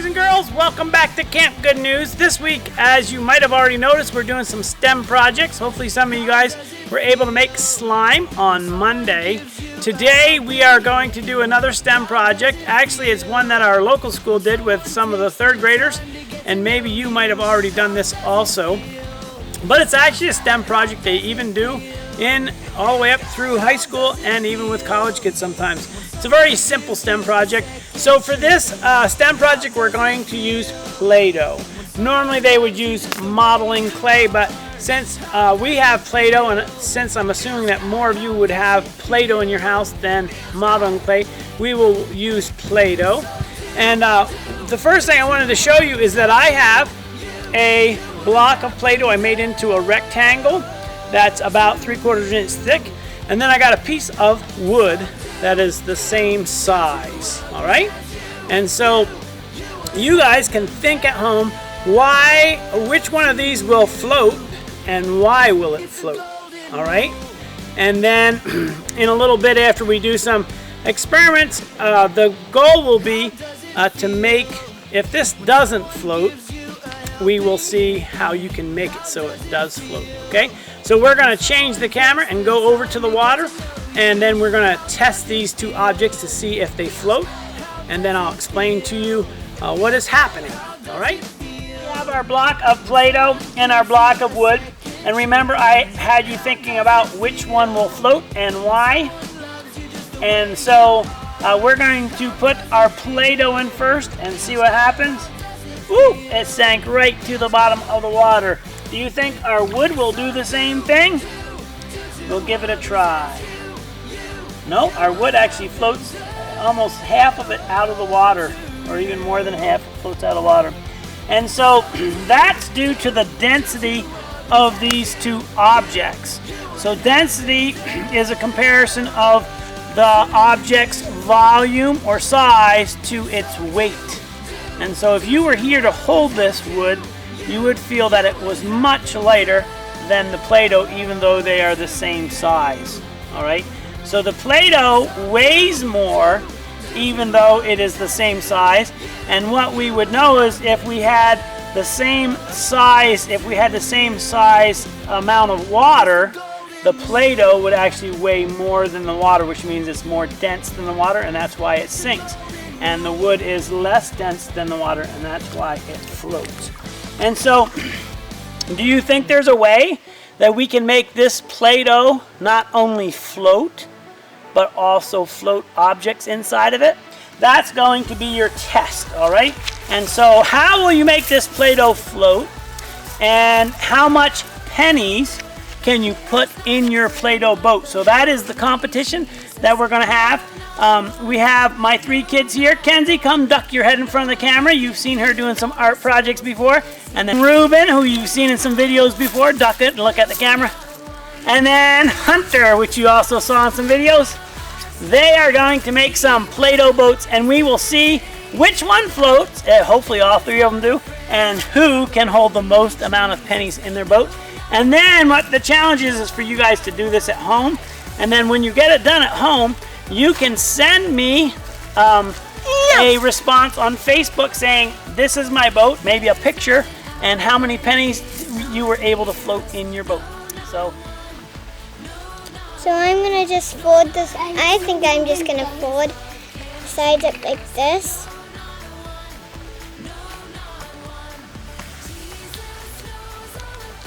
Boys and girls, welcome back to Camp Good News. This week, as you might have already noticed, we're doing some STEM projects. Hopefully some of you guys were able to make slime on Monday. Today we are going to do another STEM project. Actually, it's one that our local school did with some of the third graders, and maybe you might have already done this also. But it's actually a STEM project they even do in all the way up through high school and even with college kids sometimes. It's a very simple STEM project. So for this STEM project, we're going to use Play-Doh. Normally they would use modeling clay, but since we have Play-Doh, and since I'm assuming that more of you would have Play-Doh in your house than modeling clay, we will use Play-Doh. And the first thing I wanted to show you is that I have a block of Play-Doh I made into a rectangle that's about 3/4 inch thick, and then I got a piece of wood that is the same size. All right, and so you guys can think at home which one of these will float and why will it float. All right, and then in a little bit after we do some experiments, the goal will be to make, if this doesn't float, we will see how you can make it so it does float. Okay, so we're going to change the camera and go over to the water, and then we're going to test these two objects to see if they float, and then I'll explain to you what is happening. All right, we have our block of Play-Doh and our block of wood, and remember I had you thinking about which one will float and why. And so we're going to put our Play-Doh in first and see what happens. Ooh, it sank right to the bottom of the water. Do you think our wood will do the same thing? We'll give it a try. No, our wood actually floats almost half of it out of the water, or even more than half floats out of water. And so that's due to the density of these two objects. So density is a comparison of the object's volume or size to its weight. And so if you were here to hold this wood, you would feel that it was much lighter than the Play-Doh, even though they are the same size. All right, so the Play-Doh weighs more even though it is the same size. And what we would know is if we had the same size, amount of water, the Play-Doh would actually weigh more than the water, which means it's more dense than the water, and that's why it sinks. And the wood is less dense than the water, and that's why it floats. And so, do you think there's a way that we can make this Play-Doh not only float, but also float objects inside of it? That's going to be your test, all right? And so, how will you make this Play-Doh float? And how much pennies can you put in your Play-Doh boat? So that is the competition that we're gonna have. We have my three kids here. Kenzie, come duck your head in front of the camera. You've seen her doing some art projects before. And then Ruben, who you've seen in some videos before, duck it and look at the camera. And then Hunter, which you also saw in some videos. They are going to make some Play-Doh boats, and we will see which one floats, hopefully all three of them do, and who can hold the most amount of pennies in their boat. And then what the challenge is for you guys to do this at home. And then when you get it done at home, you can send me a response on Facebook saying, this is my boat, maybe a picture, and how many pennies you were able to float in your boat. So I'm going to just fold this. I think I'm just going to fold sides up like this.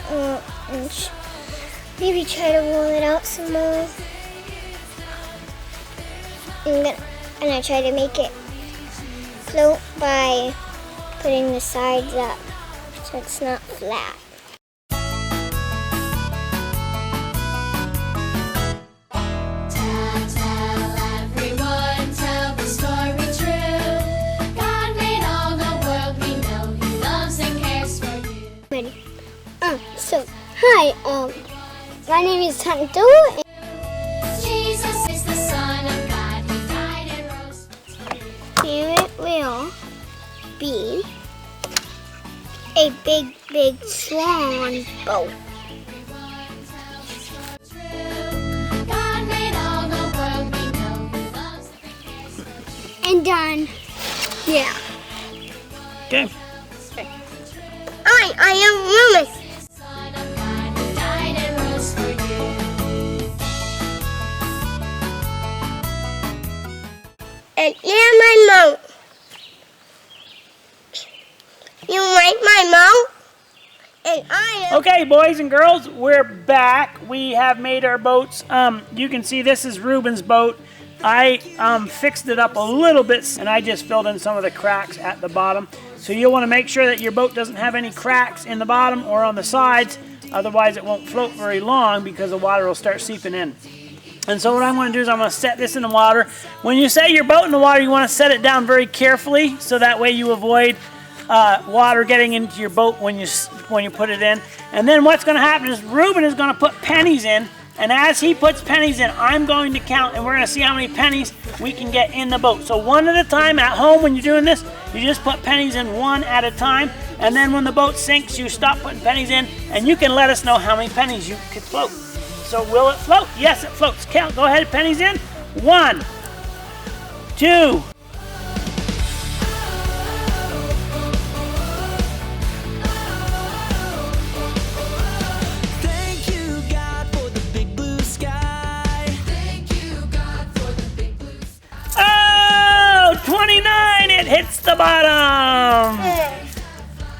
And maybe try to roll it out some more. I'm gonna try to make it float by putting the sides up so it's not flat. Tell everyone, tell the story true. God made all the world, we know He loves and cares for you. Ready? So hi, my name is Hunter. Jesus is the Son of God, He died and rose. Here it will be a big swan boat. God made all the world, we know He loves. And done. Yeah. Okay. I am Ruben. Son of God who died and rose for you. And you're my mom. You like my mom? And I am. Okay, boys and girls, we're back. We have made our boats. You can see this is Ruben's boat. I fixed it up a little bit, and I just filled in some of the cracks at the bottom. So you'll want to make sure that your boat doesn't have any cracks in the bottom or on the sides. Otherwise, it won't float very long because the water will start seeping in. And so what I'm going to do is I'm going to set this in the water. When you set your boat in the water, you want to set it down very carefully so that way you avoid water getting into your boat when you put it in. And then what's going to happen is Ruben is going to put pennies in, and as he puts pennies in, I'm going to count, and we're going to see how many pennies we can get in the boat. So one at a time. At home when you're doing this, you just put pennies in one at a time, and then when the boat sinks, you stop putting pennies in, and you can let us know how many pennies you could float. So will it float? Yes, it floats. Count. Go ahead, pennies in. 1, 2. Oh, 29, it hits the bottom.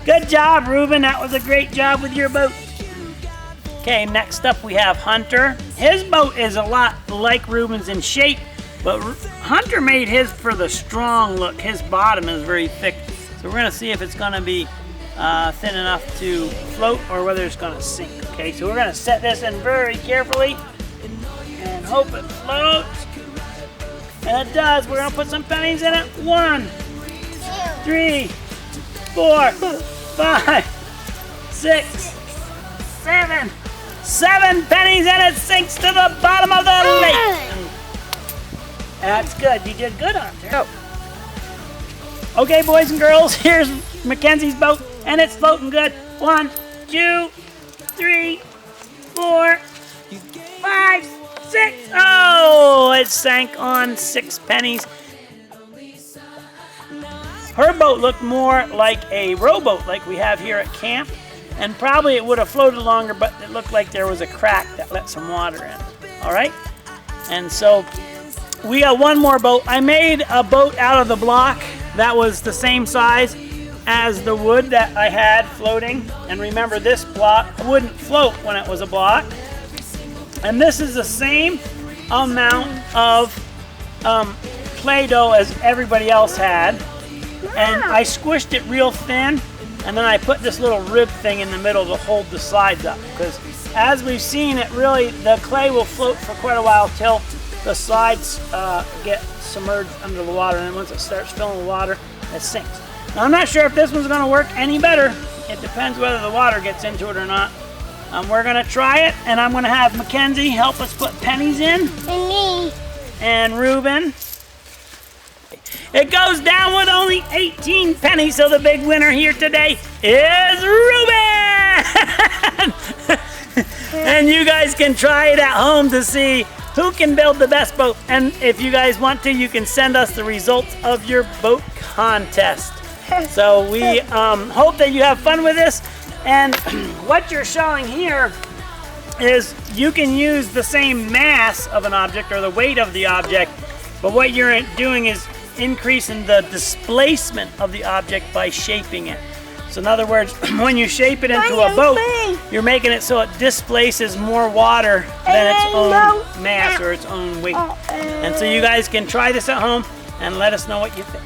Good job, Ruben. That was a great job with your boat. Okay, next up we have Hunter. His boat is a lot like Ruben's in shape, but Hunter made his for the strong look. His bottom is very thick, so we're gonna see if it's gonna be thin enough to float or whether it's gonna sink. Okay, so we're gonna set this in very carefully and hope it floats. And it does. We're gonna put some pennies in it. 1, 3, 4, 5, 6, 7. 7 pennies, and it sinks to the bottom of the lake. That's good. You did good, Hunter. Okay, boys and girls, here's Mackenzie's boat, and it's floating good. 1, 2, 3, 4, 5, 6. Oh, it sank on 6 pennies. Her boat looked more like a rowboat like we have here at camp. And probably it would have floated longer, but it looked like there was a crack that let some water in. All right? And so we got one more boat. I made a boat out of the block that was the same size as the wood that I had floating. And remember, this block wouldn't float when it was a block. And this is the same amount of Play-Doh as everybody else had. And I squished it real thin. And then I put this little rib thing in the middle to hold the sides up. Because as we've seen, the clay will float for quite a while till the sides get submerged under the water. And then once it starts filling with water, it sinks. Now I'm not sure if this one's going to work any better. It depends whether the water gets into it or not. We're going to try it, and I'm going to have Mackenzie help us put pennies in. And me. And Ruben. It goes down with only 18 pennies, so the big winner here today is Ruben! And you guys can try it at home to see who can build the best boat. And if you guys want to, you can send us the results of your boat contest. So we hope that you have fun with this. And what you're showing here is you can use the same mass of an object or the weight of the object, but what you're doing is increasing the displacement of the object by shaping it. So in other words, when you shape it into a boat, you're making it so it displaces more water than its own mass or its own weight. And so you guys can try this at home and let us know what you think.